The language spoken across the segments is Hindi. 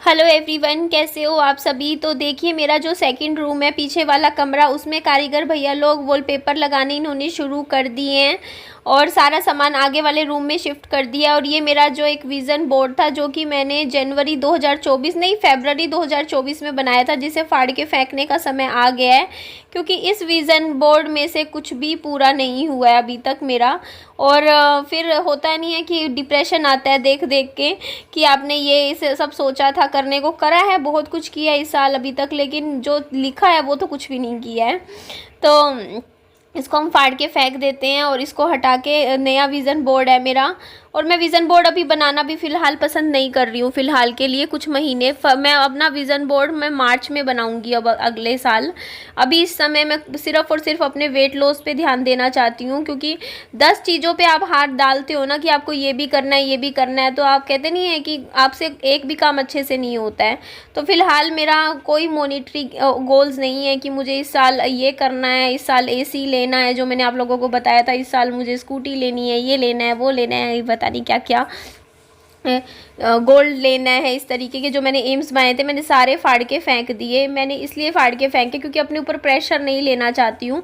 हेलो एवरीवन, कैसे हो आप सभी। तो देखिए, मेरा जो सेकंड रूम है, पीछे वाला कमरा, उसमें कारीगर भैया लोग वॉलपेपर लगाने इन्होंने शुरू कर दिए हैं और सारा सामान आगे वाले रूम में शिफ्ट कर दिया। और ये मेरा जो एक विज़न बोर्ड था, जो कि मैंने जनवरी 2024 नहीं, फरवरी 2024 में बनाया था, जिसे फाड़ के फेंकने का समय आ गया है, क्योंकि इस विज़न बोर्ड में से कुछ भी पूरा नहीं हुआ है अभी तक मेरा। और फिर होता नहीं है कि डिप्रेशन आता है देख देख के कि आपने ये इसे सब सोचा था करने को, करा है, बहुत कुछ किया है इस साल अभी तक, लेकिन जो लिखा है वो तो कुछ भी नहीं किया है। तो इसको हम फाड़ के फेंक देते हैं और इसको हटा के नया विज़न बोर्ड है मेरा। और मैं विज़न बोर्ड अभी बनाना भी फ़िलहाल पसंद नहीं कर रही हूँ, फ़िलहाल के लिए कुछ महीने। मैं अपना विज़न बोर्ड मैं मार्च में बनाऊँगी अब अगले साल। अभी इस समय मैं सिर्फ़ और सिर्फ अपने वेट लॉस पे ध्यान देना चाहती हूँ, क्योंकि 10 चीज़ों पे आप हाथ डालते हो ना कि आपको ये भी करना है, ये भी करना है, तो आप कहते नहीं है कि आपसे एक भी काम अच्छे से नहीं होता है। तो फ़िलहाल मेरा कोई मॉनिटरी गोल्स नहीं है कि मुझे इस साल ये करना है, इस साल एसी लेना है, जो मैंने आप लोगों को बताया था, इस साल मुझे स्कूटी लेनी है, ये लेना है, वो लेना है, पता नहीं क्या क्या, गोल्ड लेना है। इस तरीके के जो मैंने एम्स बनाए थे, मैंने सारे फाड़ के फेंक दिए। मैंने इसलिए फाड़ के फेंके क्योंकि अपने ऊपर प्रेशर नहीं लेना चाहती हूँ।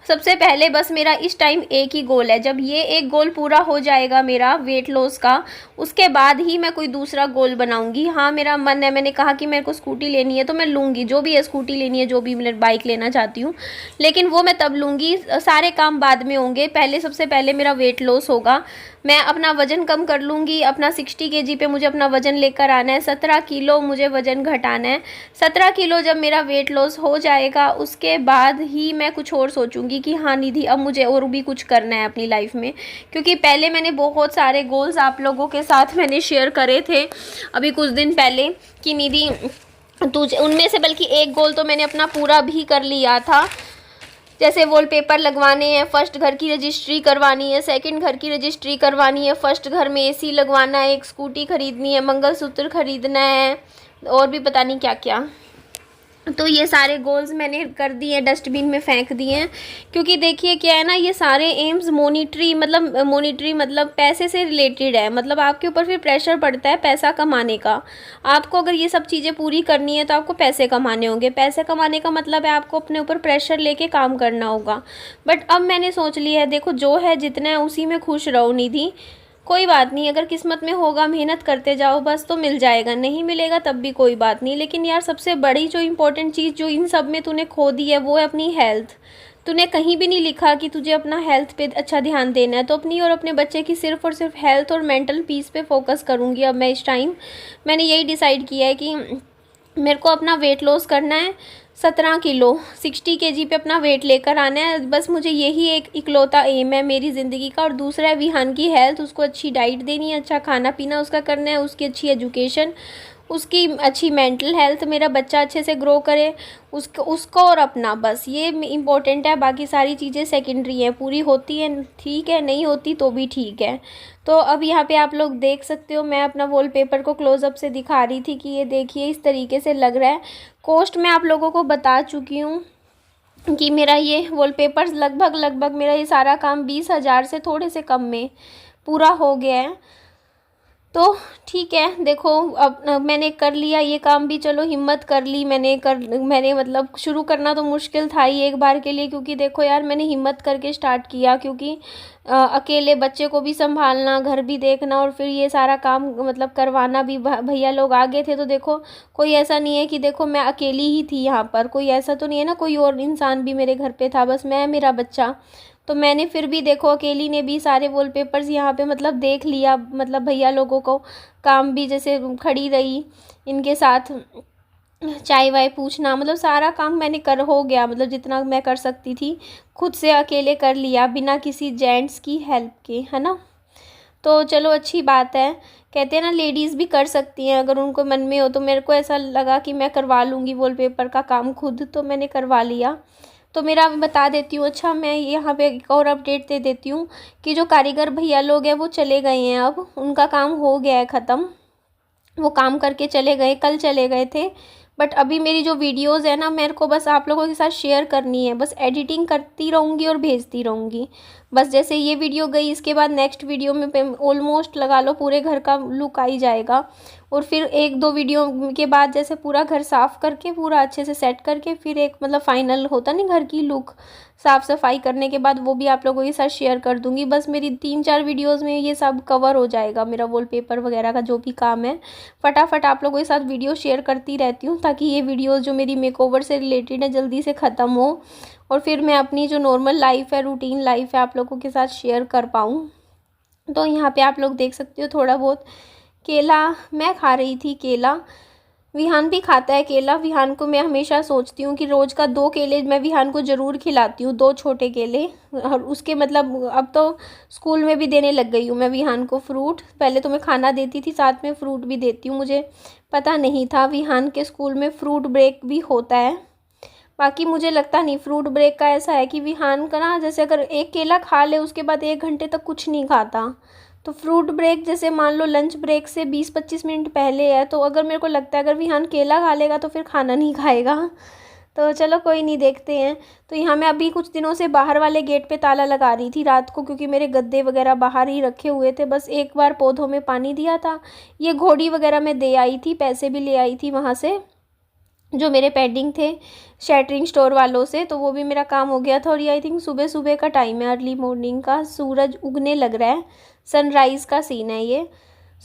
सबसे पहले बस मेरा इस टाइम एक ही गोल है। जब ये एक गोल पूरा हो जाएगा मेरा वेट लॉस का, उसके बाद ही मैं कोई दूसरा गोल बनाऊंगी। हाँ, मेरा मन है, मैंने कहा कि मेरे को स्कूटी लेनी है तो मैं लूँगी, जो भी है, स्कूटी लेनी है, जो भी मैं बाइक लेना चाहती हूँ, लेकिन वो मैं तब लूँगी, सारे काम बाद में होंगे। पहले सबसे पहले मेरा वेट लॉस होगा। मैं अपना वज़न कम कर लूँगी। अपना 60 kg पे मुझे अपना वज़न लेकर आना है। 17 किलो मुझे वज़न घटाना है। 17 किलो जब मेरा वेट लॉस हो जाएगा, उसके बाद ही मैं कुछ और सोचूंगी कि हाँ निधि, अब मुझे और भी कुछ करना है अपनी लाइफ में। क्योंकि पहले मैंने बहुत सारे गोल्स आप लोगों के साथ मैंने शेयर करे थे अभी कुछ दिन पहले कि निधि तुझे, उनमें से बल्कि एक गोल तो मैंने अपना पूरा भी कर लिया था। जैसे वॉलपेपर लगवाने हैं, फर्स्ट घर की रजिस्ट्री करवानी है, सेकंड घर की रजिस्ट्री करवानी है, फर्स्ट घर में एसी लगवाना है, एक स्कूटी खरीदनी है, मंगलसूत्र खरीदना है, और भी पता नहीं क्या क्या। तो ये सारे गोल्स मैंने कर दिए, डस्टबिन में फेंक दिए हैं। क्योंकि देखिए क्या है ना, ये सारे एम्स मॉनिटरी मतलब पैसे से रिलेटेड है। मतलब आपके ऊपर फिर प्रेशर पड़ता है पैसा कमाने का। आपको अगर ये सब चीज़ें पूरी करनी है तो आपको पैसे कमाने होंगे। पैसे कमाने का मतलब है आपको अपने ऊपर प्रेशर लेके काम करना होगा। बट अब मैंने सोच लिया है, देखो जो है, जितना है उसी में खुश रहो निधि। कोई बात नहीं, अगर किस्मत में होगा, मेहनत करते जाओ बस, तो मिल जाएगा। नहीं मिलेगा तब भी कोई बात नहीं। लेकिन यार, सबसे बड़ी जो इम्पोर्टेंट चीज़ जो इन सब में तूने खो दी है, वो है अपनी हेल्थ। तूने कहीं भी नहीं लिखा कि तुझे अपना हेल्थ पे अच्छा ध्यान देना है। तो अपनी और अपने बच्चे की सिर्फ और सिर्फ हेल्थ और मेंटल पीस पे फोकस करूँगी अब मैं। इस टाइम मैंने यही डिसाइड किया है कि मेरे को अपना वेट लॉस करना है। 17 किलो 60 kg पे अपना वेट लेकर आना है। बस मुझे यही एक इकलौता एम है मेरी ज़िंदगी का। और दूसरा है विहान की हेल्थ, उसको अच्छी डाइट देनी है, अच्छा खाना पीना उसका करना है, उसकी अच्छी एजुकेशन, उसकी अच्छी मेंटल हेल्थ, मेरा बच्चा अच्छे से ग्रो करे, उसको और अपना, बस ये इम्पोर्टेंट है। बाकी सारी चीज़ें सेकेंडरी हैं। पूरी होती हैं ठीक है, नहीं होती तो भी ठीक है। तो अब यहाँ पे आप लोग देख सकते हो, मैं अपना वॉलपेपर को क्लोज़अप से दिखा रही थी कि ये देखिए इस तरीके से लग रहा है। कॉस्ट मैं आप लोगों को बता चुकी हूँ कि मेरा ये वॉलपेपर लगभग मेरा ये सारा काम 20,000 से थोड़े से कम में पूरा हो गया है। तो ठीक है, देखो अब मैंने कर लिया ये काम भी, चलो हिम्मत कर ली मैंने मतलब शुरू करना तो मुश्किल था ही एक बार के लिए। क्योंकि देखो यार, मैंने हिम्मत करके स्टार्ट किया, क्योंकि अकेले बच्चे को भी संभालना, घर भी देखना, और फिर ये सारा काम मतलब करवाना भी। भैया लोग आगे थे, तो देखो कोई ऐसा नहीं है कि देखो मैं अकेली ही थी यहाँ पर, कोई ऐसा तो नहीं है ना, कोई और इंसान भी मेरे घर पे था, बस मैं, मेरा बच्चा। तो मैंने फिर भी देखो अकेली ने भी सारे वॉलपेपर्स यहाँ पे मतलब देख लिया। मतलब भैया लोगों को काम भी, जैसे खड़ी रही इनके साथ, चाय वाय पूछना, मतलब सारा काम मैंने हो गया। मतलब जितना मैं कर सकती थी खुद से अकेले कर लिया, बिना किसी जेंट्स की हेल्प के, है ना। तो चलो अच्छी बात है। कहते हैं ना, लेडीज़ भी कर सकती हैं अगर उनको मन में हो। तो मेरे को ऐसा लगा कि मैं करवा लूँगी वॉलपेपर का काम खुद, तो मैंने करवा लिया। तो मेरा बता देती हूँ। अच्छा, मैं यहाँ पे एक और अपडेट दे देती हूँ कि जो कारीगर भैया लोग हैं वो चले गए हैं, अब उनका काम हो गया है ख़त्म। वो काम करके चले गए, कल चले गए थे। बट अभी मेरी जो वीडियोज़ है ना, मेरे को बस आप लोगों के साथ शेयर करनी है, बस एडिटिंग करती रहूँगी और भेजती रहूँगी। बस जैसे ये वीडियो गई, इसके बाद नेक्स्ट वीडियो में ऑलमोस्ट लगा लो पूरे घर का लुक आ ही जाएगा। और फिर 1-2 वीडियो के बाद जैसे पूरा घर साफ़ करके पूरा अच्छे से सेट करके फिर एक मतलब फाइनल होता नहीं घर की लुक, साफ़ सफाई करने के बाद वो भी आप लोगों के साथ शेयर कर दूंगी। बस मेरी 3-4 वीडियोस में ये सब कवर हो जाएगा, मेरा वॉलपेपर वगैरह का जो भी काम है फटाफट आप लोगों के साथ वीडियो शेयर करती रहती हूँ, ताकि ये वीडियोस जो मेरी मेकओवर से रिलेटेड है जल्दी से ख़त्म हो और फिर मैं अपनी जो नॉर्मल लाइफ है, रूटीन लाइफ है, आप लोगों के साथ शेयर कर पाऊँ। तो यहाँ पे आप लोग देख सकते हो थोड़ा बहुत केला मैं खा रही थी। केला विहान भी खाता है केला। विहान को मैं हमेशा सोचती हूँ कि रोज़ का 2 केले मैं विहान को ज़रूर खिलाती हूँ, 2 छोटे केले। और उसके मतलब अब तो स्कूल में भी देने लग गई हूँ मैं विहान को फ्रूट। पहले तो मैं खाना देती थी, साथ में फ्रूट भी देती हूँ। मुझे पता नहीं था विहान के स्कूल में फ्रूट ब्रेक भी होता है। बाकी मुझे लगता नहीं, फ्रूट ब्रेक का ऐसा है कि विहान का ना जैसे अगर एक केला खा ले उसके बाद 1 घंटे तक कुछ नहीं खाता। तो फ्रूट ब्रेक जैसे मान लो लंच ब्रेक से 20-25 मिनट पहले है, तो अगर मेरे को लगता है अगर विहान केला खा लेगा तो फिर खाना नहीं खाएगा। तो चलो कोई नहीं, देखते हैं। तो यहाँ मैं अभी कुछ दिनों से बाहर वाले गेट पे ताला लगा रही थी रात को, क्योंकि मेरे गद्दे वगैरह बाहर ही रखे हुए थे। बस एक बार पौधों में पानी दिया था। ये घोड़ी वगैरह मैं दे आई थी, पैसे भी ले आई थी वहाँ से जो मेरे पेंडिंग थे शैटरिंग स्टोर वालों से, तो वो भी मेरा काम हो गया था। और ये आई थिंक सुबह सुबह का टाइम है, अर्ली मॉर्निंग का, सूरज उगने लग रहा है, सनराइज़ का सीन है ये।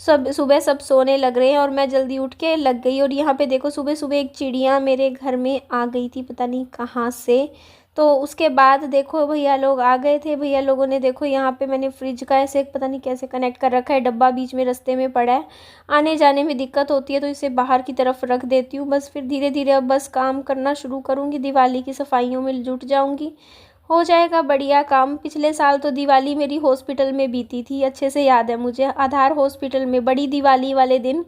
सब सुबह सब सोने लग रहे हैं और मैं जल्दी उठ के लग गई। और यहाँ पे देखो सुबह सुबह एक चिड़िया मेरे घर में आ गई थी, पता नहीं कहाँ से। तो उसके बाद देखो भैया लोग आ गए थे। भैया लोगों ने देखो यहाँ पे मैंने फ्रिज का ऐसे पता नहीं कैसे कनेक्ट कर रखा है, डब्बा बीच में रास्ते में पड़ा है, आने जाने में दिक्कत होती है तो इसे बाहर की तरफ रख देती हूँ। बस फिर धीरे धीरे अब बस काम करना शुरू करूँगी, दिवाली की सफाइयों में जुट जाऊँगी, हो जाएगा बढ़िया काम। पिछले साल तो दिवाली मेरी हॉस्पिटल में बीती थी, अच्छे से याद है मुझे। आधार हॉस्पिटल में बड़ी दिवाली वाले दिन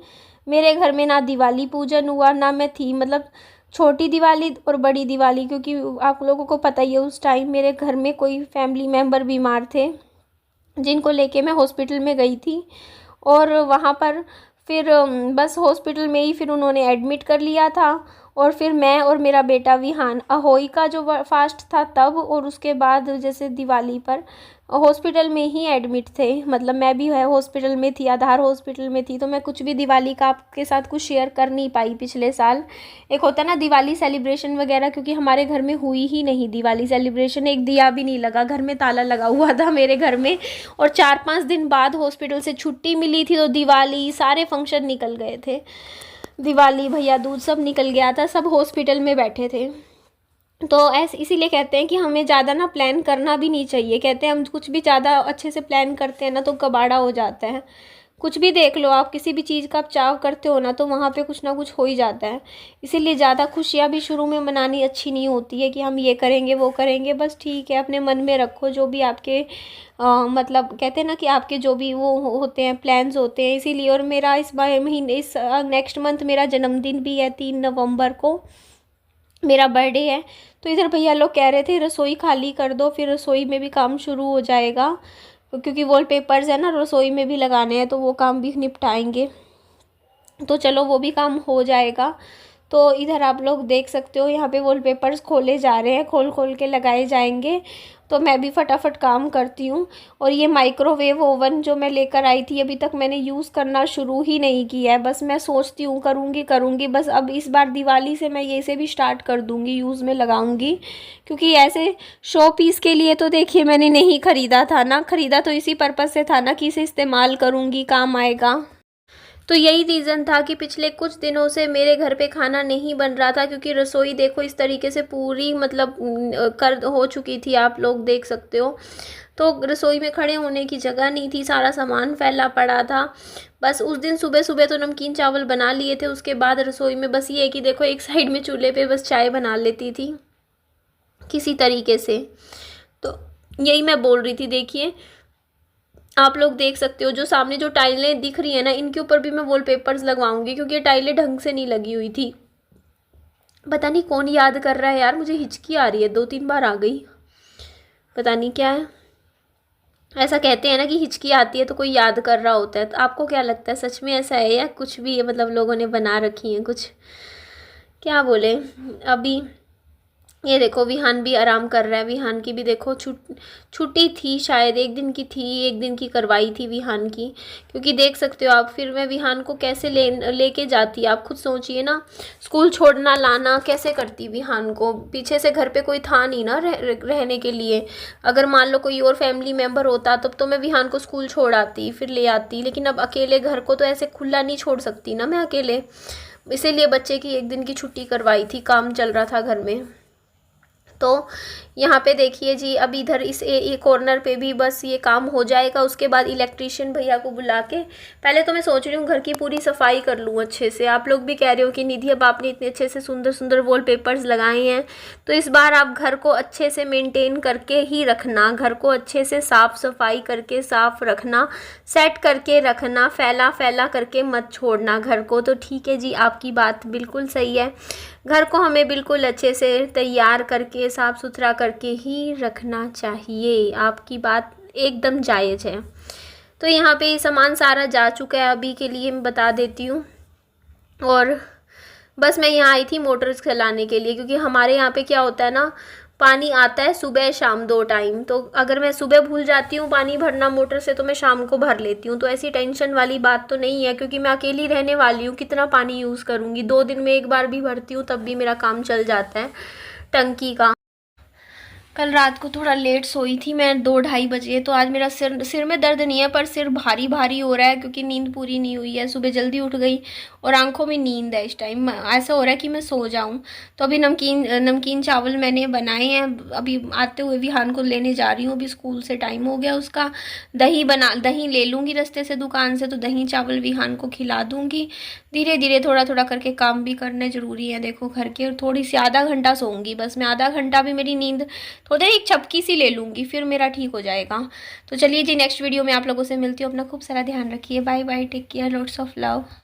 मेरे घर में ना दिवाली पूजन हुआ ना मैं थी, मतलब छोटी दिवाली और बड़ी दिवाली, क्योंकि आप लोगों को पता ही है उस टाइम मेरे घर में कोई फैमिली मेम्बर बीमार थे जिनको लेके मैं हॉस्पिटल में गई थी। और वहाँ पर फिर बस हॉस्पिटल में ही फिर उन्होंने एडमिट कर लिया था। और फिर मैं और मेरा बेटा विहान अहोई का जो फास्ट था तब, और उसके बाद जैसे दिवाली पर हॉस्पिटल में ही एडमिट थे। मतलब मैं भी है हॉस्पिटल में थी, आधार हॉस्पिटल में थी, तो मैं कुछ भी दिवाली का आपके साथ कुछ शेयर कर नहीं पाई पिछले साल। एक होता ना दिवाली सेलिब्रेशन वगैरह, क्योंकि हमारे घर में हुई ही नहीं दिवाली सेलिब्रेशन, एक दिया भी नहीं लगा, घर में ताला लगा हुआ था मेरे घर में। और 4-5 दिन बाद हॉस्पिटल से छुट्टी मिली थी, तो दिवाली सारे फंक्शन निकल गए थे, दिवाली भैया दूज सब निकल गया था, सब हॉस्पिटल में बैठे थे। तो ऐसे इसीलिए कहते हैं कि हमें ज़्यादा ना प्लान करना भी नहीं चाहिए। कहते हैं हम कुछ भी ज़्यादा अच्छे से प्लान करते हैं ना तो कबाड़ा हो जाता है। कुछ भी देख लो आप, किसी भी चीज़ का आप चाव करते हो ना तो वहाँ पे कुछ ना कुछ हो ही जाता है। इसीलिए ज़्यादा खुशियाँ भी शुरू में मनानी अच्छी नहीं होती है कि हम ये करेंगे वो करेंगे। बस ठीक है, अपने मन में रखो जो भी आपके मतलब कहते हैं ना कि आपके जो भी वो होते हैं प्लान्स होते हैं। इसीलिए और मेरा इस महीने इस नेक्स्ट मंथ मेरा जन्मदिन भी है, 3 नवंबर को मेरा बर्थडे है। तो इधर भैया लोग कह रहे थे रसोई खाली कर दो, फिर रसोई में भी काम शुरू हो जाएगा, क्योंकि वॉलपेपर्स है ना रसोई में भी लगाने हैं, तो वो काम भी निपटाएंगे। तो चलो वो भी काम हो जाएगा। तो इधर आप लोग देख सकते हो यहाँ पे वॉलपेपर्स खोले जा रहे हैं, खोल खोल के लगाए जाएंगे। तो मैं भी फटाफट काम करती हूँ। और ये माइक्रोवेव ओवन जो मैं लेकर आई थी अभी तक मैंने यूज़ करना शुरू ही नहीं किया है। बस मैं सोचती हूँ करूँगी बस अब इस बार दिवाली से मैं ये से भी स्टार्ट कर दूँगी, यूज़ में लगाऊँगी। क्योंकि ऐसे शो पीस के लिए तो देखिए मैंने नहीं ख़रीदा था ना, ख़रीदा तो इसी पर्पज़ से था ना कि इसे इस्तेमाल करूँगी, काम आएगा। तो यही रीज़न था कि पिछले कुछ दिनों से मेरे घर पे खाना नहीं बन रहा था, क्योंकि रसोई देखो इस तरीके से पूरी मतलब कर हो चुकी थी, आप लोग देख सकते हो। तो रसोई में खड़े होने की जगह नहीं थी, सारा सामान फैला पड़ा था। बस उस दिन सुबह सुबह तो नमकीन चावल बना लिए थे, उसके बाद रसोई में बस ये है कि देखो एक साइड में चूल्हे पे बस चाय बना लेती थी किसी तरीके से। तो यही मैं बोल रही थी, देखिए आप लोग देख सकते हो जो सामने जो टाइलें दिख रही है ना इनके ऊपर भी मैं वॉलपेपर्स लगवाऊंगी, क्योंकि ये टाइलें ढंग से नहीं लगी हुई थी। पता नहीं कौन याद कर रहा है यार, मुझे हिचकी आ रही है, 2-3 बार आ गई, पता नहीं क्या है। ऐसा कहते हैं ना कि हिचकी आती है तो कोई याद कर रहा होता है। तो आपको क्या लगता है सच में ऐसा है या कुछ भी है, मतलब लोगों ने बना रखी है कुछ, क्या बोले। अभी ये देखो विहान भी आराम कर रहा है। विहान की भी देखो छुट्टी थी, शायद एक दिन की थी, एक दिन की करवाई थी विहान की, क्योंकि देख सकते हो आप फिर मैं विहान को कैसे लेके जाती, आप खुद सोचिए ना, स्कूल छोड़ना लाना कैसे करती विहान को। पीछे से घर पे कोई था नहीं ना रहने के लिए। अगर मान लो कोई और फैमिली मेम्बर होता तब तो मैं विहान को स्कूल छोड़ आती फिर ले आती, लेकिन अब अकेले घर को तो ऐसे खुला नहीं छोड़ सकती ना मैं अकेले। इसीलिए बच्चे की एक दिन की छुट्टी करवाई थी, काम चल रहा था घर में। तो यहाँ पे देखिए जी, अब इधर इस ए कॉर्नर पे भी बस ये काम हो जाएगा। उसके बाद इलेक्ट्रिशियन भैया को बुला के, पहले तो मैं सोच रही हूँ घर की पूरी सफाई कर लूँ अच्छे से। आप लोग भी कह रहे हो कि निधि अब आपने इतने अच्छे से सुंदर सुंदर वॉलपेपर्स लगाए हैं, तो इस बार आप घर को अच्छे से मेंटेन करके ही रखना, घर को अच्छे से साफ़ सफाई करके साफ़ रखना, सेट करके रखना, फैला फैला करके मत छोड़ना घर को। तो ठीक है जी, आपकी बात बिल्कुल सही है, घर को हमें बिल्कुल अच्छे से तैयार करके साफ़ सुथरा करके ही रखना चाहिए। आपकी बात एकदम जायज़ है। तो यहाँ पे सामान सारा जा चुका है, अभी के लिए मैं बता देती हूँ। और बस मैं यहाँ आई थी मोटर चलाने के लिए, क्योंकि हमारे यहाँ पे क्या होता है ना, पानी आता है सुबह शाम 2 टाइम। तो अगर मैं सुबह भूल जाती हूँ पानी भरना मोटर से तो मैं शाम को भर लेती हूँ। तो ऐसी टेंशन वाली बात तो नहीं है, क्योंकि मैं अकेली रहने वाली हूँ, कितना पानी यूज़ करूँगी, 2 दिन में एक बार भी भरती हूँ तब भी मेरा काम चल जाता है टंकी का। कल रात को थोड़ा लेट सोई थी मैं, 2-2:30 बजे। तो आज मेरा सिर में दर्द नहीं है, पर सिर भारी भारी हो रहा है, क्योंकि नींद पूरी नहीं हुई है। सुबह जल्दी उठ गई और आंखों में नींद है। इस टाइम ऐसा हो रहा है कि मैं सो जाऊं। तो अभी नमकीन चावल मैंने बनाए हैं, अभी आते हुए विहान को लेने जा रही हूँ, अभी स्कूल से टाइम हो गया उसका। दही ले लूँगी रास्ते से दुकान से, तो दही चावल विहान को खिला दूँगी। धीरे धीरे थोड़ा थोड़ा करके काम भी करने ज़रूरी है देखो घर के। और थोड़ी सी आधा घंटा सोऊंगी बस मैं, आधा घंटा भी मेरी नींद थोड़ी देर एक झपकी सी ले लूँगी, फिर मेरा ठीक हो जाएगा। तो चलिए जी, नेक्स्ट वीडियो में आप लोगों से मिलती हूँ। अपना खूब सारा ध्यान रखिए। Bye bye, take care, lots of love.